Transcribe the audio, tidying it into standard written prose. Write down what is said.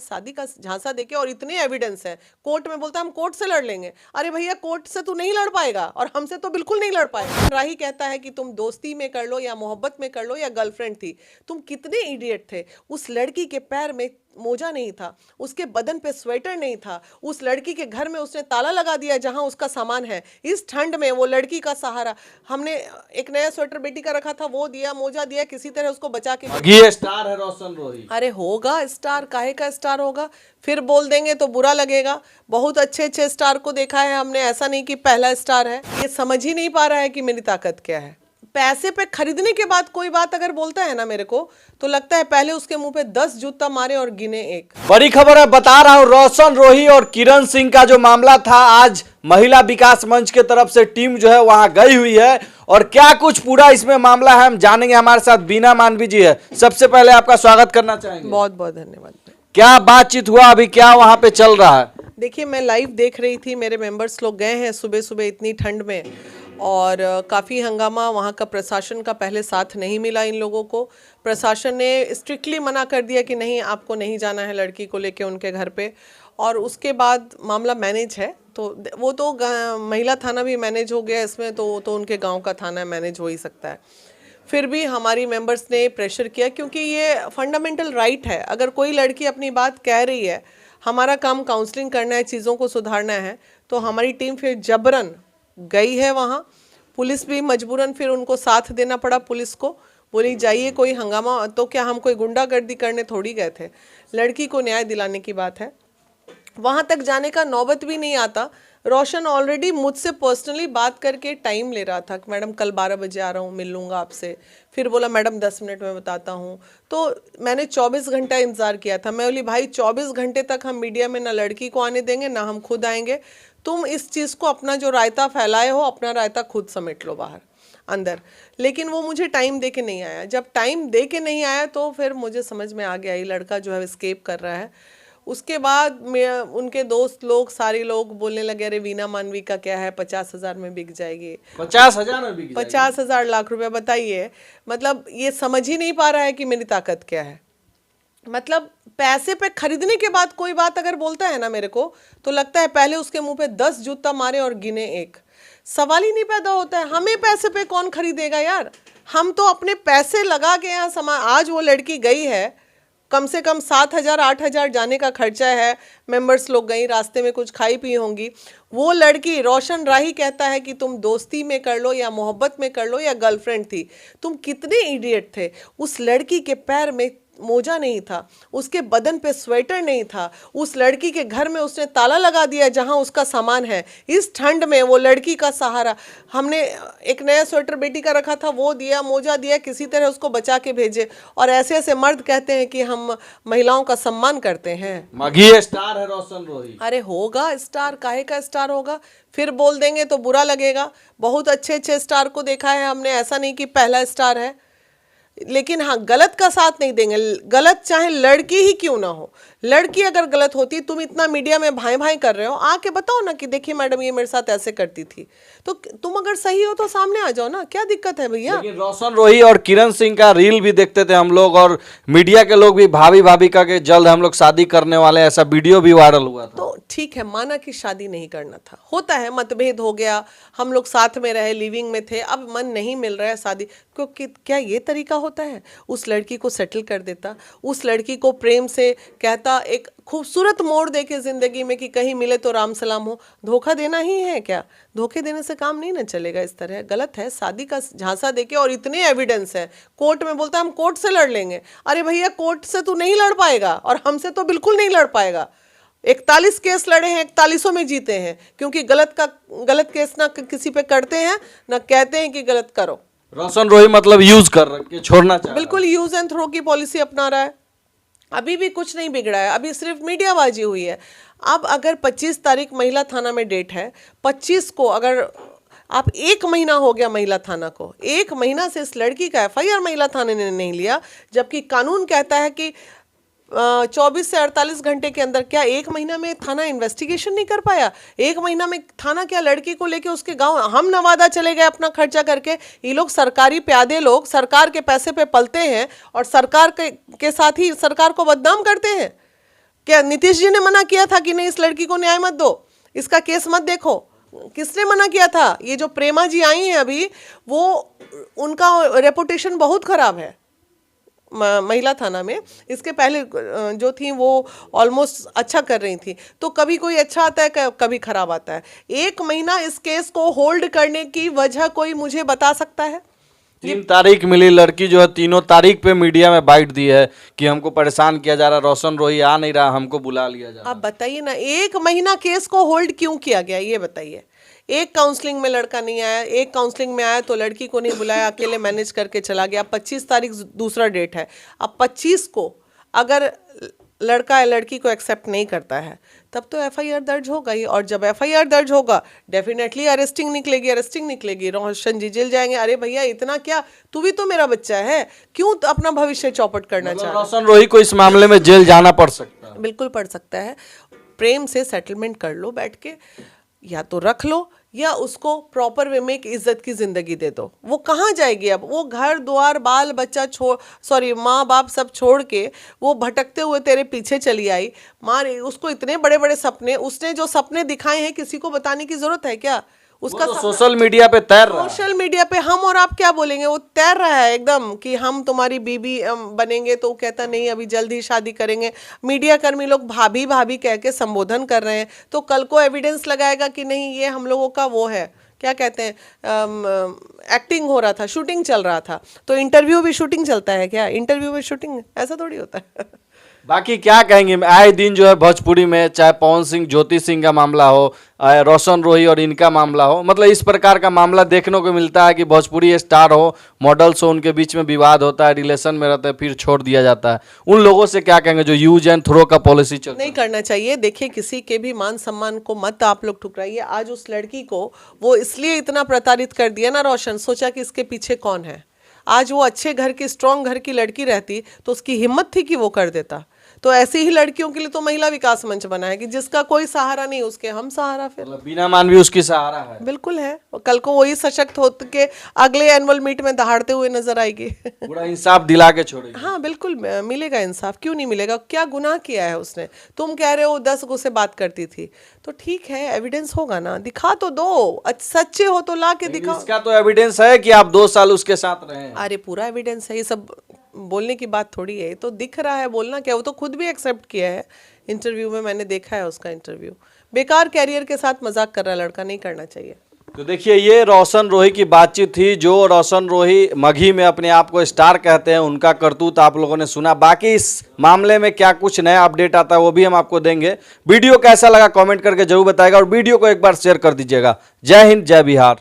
शादी का झांसा देके, और इतने एविडेंस है, कोर्ट में बोलता है हम कोर्ट से लड़ लेंगे। अरे भैया कोर्ट से तू नहीं लड़ पाएगा और हमसे तो बिल्कुल नहीं लड़ पाएगा। राही कहता है कि तुम दोस्ती में कर लो या मोहब्बत में कर लो या गर्लफ्रेंड थी, तुम कितने इडियट थे। उस लड़की के पैर में मोजा नहीं था, उसके बदन पे स्वेटर नहीं था, उस लड़की के घर में उसने ताला लगा दिया जहां उसका सामान है। इस ठंड में वो लड़की का सहारा, हमने एक नया स्वेटर बेटी का रखा था वो दिया, मोजा दिया, किसी तरह उसको बचा के। ये स्टार है रोशन रोही। अरे होगा स्टार, काहे का स्टार होगा, फिर बोल देंगे तो बुरा लगेगा। बहुत अच्छे अच्छे स्टार को देखा है हमने, ऐसा नहीं कि पहला स्टार है। ये समझ ही नहीं पा रहा है कि मेरी ताकत क्या है। पैसे पे खरीदने के बाद कोई बात अगर बोलता है ना मेरे को, तो लगता है पहले उसके मुंह पे 10 जूता मारे और गिने एक। बड़ी खबर है, बता रहा हूं, रोशन रोही और किरण सिंह का जो मामला था, आज महिला विकास मंच के तरफ से टीम जो है वहां गई हुई है, और क्या कुछ पूरा इसमें मामला है हम जानेंगे। हमारे साथ बीना मानवी जी है। सबसे पहले आपका स्वागत करना चाहेंगे। बहुत बहुत धन्यवाद। क्या बातचीत हुआ, अभी क्या वहां पे चल रहा है? देखिए मैं लाइव देख रही थी, मेरे मेंबर्स लोग गए हैं सुबह सुबह इतनी ठंड में, और काफ़ी हंगामा। वहाँ का प्रशासन का पहले साथ नहीं मिला इन लोगों को। प्रशासन ने स्ट्रिक्टली मना कर दिया कि नहीं आपको नहीं जाना है लड़की को लेके उनके घर पे। और उसके बाद मामला मैनेज है, तो वो तो महिला थाना भी मैनेज हो गया इसमें, तो उनके गांव का थाना मैनेज हो ही सकता है। फिर भी हमारी मेंबर्स ने प्रेशर किया, क्योंकि ये फंडामेंटल राइट है। अगर कोई लड़की अपनी बात कह रही है, हमारा काम काउंसलिंग करना है, चीज़ों को सुधारना है, तो हमारी टीम फिर जबरन गई है वहाँ। पुलिस भी मजबूरन फिर उनको साथ देना पड़ा। पुलिस को बोली जाइए, कोई हंगामा तो क्या हम कोई गुंडागर्दी करने थोड़ी गए थे, लड़की को न्याय दिलाने की बात है। वहाँ तक जाने का नौबत भी नहीं आता। रोशन ऑलरेडी मुझसे पर्सनली बात करके टाइम ले रहा था कि मैडम कल 12 बजे आ रहा हूँ, मिल लूँगा आपसे। फिर बोला मैडम 10 मिनट में बताता हूँ। तो मैंने 24 घंटा इंतज़ार किया था। मैं बोली भाई 24 घंटे तक हम मीडिया में ना लड़की को आने देंगे ना हम खुद आएंगे। तुम इस चीज़ को अपना जो रायता फैलाए हो, अपना रायता खुद समेट लो बाहर अंदर। लेकिन वो मुझे टाइम दे के नहीं आया। जब टाइम दे के नहीं आया तो फिर मुझे समझ में आ गया ये लड़का जो है एस्केप कर रहा है। उसके बाद उनके दोस्त लोग सारे लोग बोलने लगे अरे वीना मानवी का क्या है, 50,000 में बिक जाएगी। 50,000 में बिक जाएगी? 50,000 लाख रुपया, बताइए। मतलब ये समझ ही नहीं पा रहा है कि मेरी ताकत क्या है। मतलब पैसे पे खरीदने के बाद कोई बात अगर बोलता है ना मेरे को, तो लगता है पहले उसके मुंह पे 10 जूता मारे और गिने एक। सवाल ही नहीं पैदा होता है, हमें पैसे पे कौन खरीदेगा यार। हम तो अपने पैसे लगा के यहाँ आज वो लड़की गई है, कम से कम 7,000 8,000 जाने का खर्चा है। मेंबर्स लोग गई, रास्ते में कुछ खाई पी होंगी। वो लड़की, रोशन राही कहता है कि तुम दोस्ती में कर लो या मोहब्बत में कर लो या गर्लफ्रेंड थी, तुम कितने इडियट थे। उस लड़की के पैर में मोजा नहीं था, उसके बदन पे स्वेटर नहीं था, उस लड़की के घर में उसने ताला लगा दिया जहां उसका सामान है। इस ठंड में वो लड़की का सहारा, हमने एक नया स्वेटर बेटी का रखा था वो दिया, मोजा दिया, किसी तरह उसको बचा के भेजे। और ऐसे ऐसे मर्द कहते हैं कि हम महिलाओं का सम्मान करते हैं। ये स्टार है रोशन रोही। अरे होगा स्टार, काहे का स्टार होगा, फिर बोल देंगे तो बुरा लगेगा। बहुत अच्छे अच्छे स्टार को देखा है हमने, ऐसा नहीं कि पहला स्टार है। लेकिन हाँ, गलत का साथ नहीं देंगे। गलत चाहे लड़की ही क्यों ना हो, लड़की अगर गलत होती, तुम इतना मीडिया में भाई भाई कर रहे हो, आके बताओ ना कि देखिए मैडम ये मेरे साथ ऐसे करती थी। तो तुम अगर सही हो तो सामने आ जाओ ना, क्या दिक्कत है भैया। लेकिन रोशन रोही और किरण सिंह का रील भी देखते थे हम लोग, और मीडिया के लोग भी भाभी भाभी का के जल्द हम लोग शादी करने वाले, ऐसा वीडियो भी वायरल हुआ था। तो ठीक है, माना कि शादी नहीं करना था, होता है, मतभेद हो गया, हम लोग साथ में रहे, लिविंग में थे, अब मन नहीं मिल रहा है शादी, क्योंकि क्या ये तरीका होता है। उस लड़की को सेटल कर देता, उस लड़की को प्रेम से कहता, एक खूबसूरत मोड़ देके जिंदगी में कि कहीं मिले तो राम सलाम हो। धोखा देना ही है क्या? धोखे देने से काम नहीं ना चलेगा। इस तरह गलत है। शादी का झांसा देके, और इतने एविडेंस है, कोर्ट में बोलता है हम कोर्ट से लड़ लेंगे। अरे भैया कोर्ट से तू नहीं लड़ पाएगा और हमसे तो बिल्कुल नहीं लड़ पाएगा। 41 केस लड़े हैं, 41 में जीते हैं, क्योंकि गलत केस ना किसी पे करते हैं ना कहते हैं कि गलत करो। रोशन रोही मतलब यूज कर के छोड़ना चाह रहा है। बिल्कुल यूज एंड थ्रो की पॉलिसी अपना रहा है। अभी भी कुछ नहीं बिगड़ा है, अभी सिर्फ मीडियाबाजी हुई है। अब अगर 25 तारीख महिला थाना में डेट है, 25 को अगर आप 1 महीना हो गया महिला थाना को, 1 महीना से इस लड़की का FIR महिला थाने ने नहीं लिया, जबकि कानून कहता है कि 24 से 48 घंटे के अंदर। क्या 1 महीना में थाना इन्वेस्टिगेशन नहीं कर पाया? 1 महीना में थाना क्या लड़की को लेके उसके गांव, हम नवादा चले गए अपना खर्चा करके। ये लोग सरकारी प्यादे लोग सरकार के पैसे पे पलते हैं और सरकार के साथ ही सरकार को बदनाम करते हैं। क्या नीतीश जी ने मना किया था कि नहीं इस लड़की को न्याय मत दो, इसका केस मत देखो? किसने मना किया था? ये जो प्रेमा जी आई हैं अभी, वो उनका रेपुटेशन बहुत खराब है महिला थाना में। इसके पहले जो थी वो ऑलमोस्ट अच्छा कर रही थी। तो कभी कोई अच्छा आता है, कभी खराब आता है। 1 महीना इस केस को होल्ड करने की वजह कोई मुझे बता सकता है? 3 तारीख मिली, लड़की जो है 3 तारीख पे मीडिया में बाइट दी है कि हमको परेशान किया जा रहा, रोशन रोही आ नहीं रहा, हमको बुला लिया जा रहा। आप बताइए ना, 1 महीना केस को होल्ड क्यों किया गया, ये बताइए। एक काउंसलिंग में लड़का नहीं आया, एक काउंसलिंग में आया तो लड़की को नहीं बुलाया, अकेले मैनेज करके चला गया। 25 तारीख दूसरा डेट है। अब 25 को अगर लड़का या लड़की को एक्सेप्ट नहीं करता है तब तो एफआईआर दर्ज होगा ही, और जब एफआईआर दर्ज होगा डेफिनेटली अरेस्टिंग निकलेगी, रोशन जी जेल जाएंगे। अरे भैया इतना क्या, तू भी तो मेरा बच्चा है, क्यों तो अपना भविष्य चौपट करना चाह रहा है? रोशन रोही को इस मामले में जेल जाना पड़ सकता है। बिल्कुल पड़ सकता है। प्रेम से सेटलमेंट कर लो बैठ के, या तो रख लो या उसको प्रॉपर वे में एक इज्जत की जिंदगी दे दो। वो कहाँ जाएगी अब? वो घर द्वार बाल बच्चा माँ बाप सब छोड़ के वो भटकते हुए तेरे पीछे चली आई। माँ उसको इतने बड़े बड़े सपने, उसने जो सपने दिखाए हैं किसी को बताने की जरूरत है क्या? उसका तो सोशल मीडिया पे तैर रहा है। सोशल मीडिया पे हम और आप क्या बोलेंगे, वो तैर रहा है एकदम कि हम तुम्हारी बीबी बनेंगे। तो वो कहता नहीं अभी जल्द ही शादी करेंगे। मीडिया कर्मी लोग भाभी भाभी कह के संबोधन कर रहे हैं, तो कल को एविडेंस लगाएगा कि नहीं ये हम लोगों का वो है, क्या कहते हैं, एक्टिंग हो रहा था, शूटिंग चल रहा था। तो इंटरव्यू भी शूटिंग चलता है क्या? इंटरव्यू में शूटिंग, ऐसा थोड़ी होता है। बाकी क्या कहेंगे, आए दिन जो है भोजपुरी में चाहे पवन सिंह ज्योति सिंह का मामला हो, रोशन रोही और इनका मामला हो, मतलब इस प्रकार का मामला देखने को मिलता है कि भोजपुरी स्टार हो, मॉडल्स हो, उनके बीच में विवाद होता है, रिलेशन में रहता है, फिर छोड़ दिया जाता है। उन लोगों से क्या कहेंगे जो यूज एंड थ्रो का पॉलिसी चल नहीं करना चाहिए। देखिए किसी के भी मान सम्मान को मत आप लोग ठुकराइए। आज उस लड़की को वो इसलिए इतना प्रताड़ित कर दिया ना रोशन, सोचा कि इसके पीछे कौन है। आज वो अच्छे घर की, स्ट्रांग घर की लड़की रहती तो उसकी हिम्मत थी कि वो कर देता। तो ऐसी ही लड़कियों के लिए तो महिला विकास मंच बना है कि जिसका कोई सहारा नहीं, उसके हम सहारा। फिर बीना मान भी उसकी सहारा है। बिल्कुल है। और कल को वही सशक्त होते के अगले एनुअल मीट में दहाड़ते हुए नजर आएगी। पूरा इंसाफ दिला के छोड़ेगी। हाँ बिल्कुल मिलेगा इंसाफ, क्यों नहीं मिलेगा? क्या गुनाह किया है उसने? तुम कह रहे हो 10 गो से बात करती थी, तो ठीक है एविडेंस होगा ना, दिखा तो दो। सच्चे हो तो ला के दिखाओ। इसका तो एविडेंस है कि आप 2 साल उसके साथ रहे हैं। अरे पूरा एविडेंस है, ये सब बोलने की बात थोड़ी है, तो दिख रहा है। बोलना क्या, वो तो खुद भी एक्सेप्ट किया है इंटरव्यू में, मैंने देखा है उसका इंटरव्यू। बेकार कैरियर के साथ मजाक कर रहा है लड़का, नहीं करना चाहिए। तो देखिए ये रोशन रोही की बातचीत थी। जो रोशन रोही मघी में अपने आप को स्टार कहते हैं, उनका करतूत आप लोगों ने सुना। बाकी इस मामले में क्या कुछ नया अपडेट आता है वो भी हम आपको देंगे। वीडियो कैसा लगा कमेंट करके जरूर बताएगा, और वीडियो को एक बार शेयर कर दीजिएगा। जय हिंद, जय बिहार।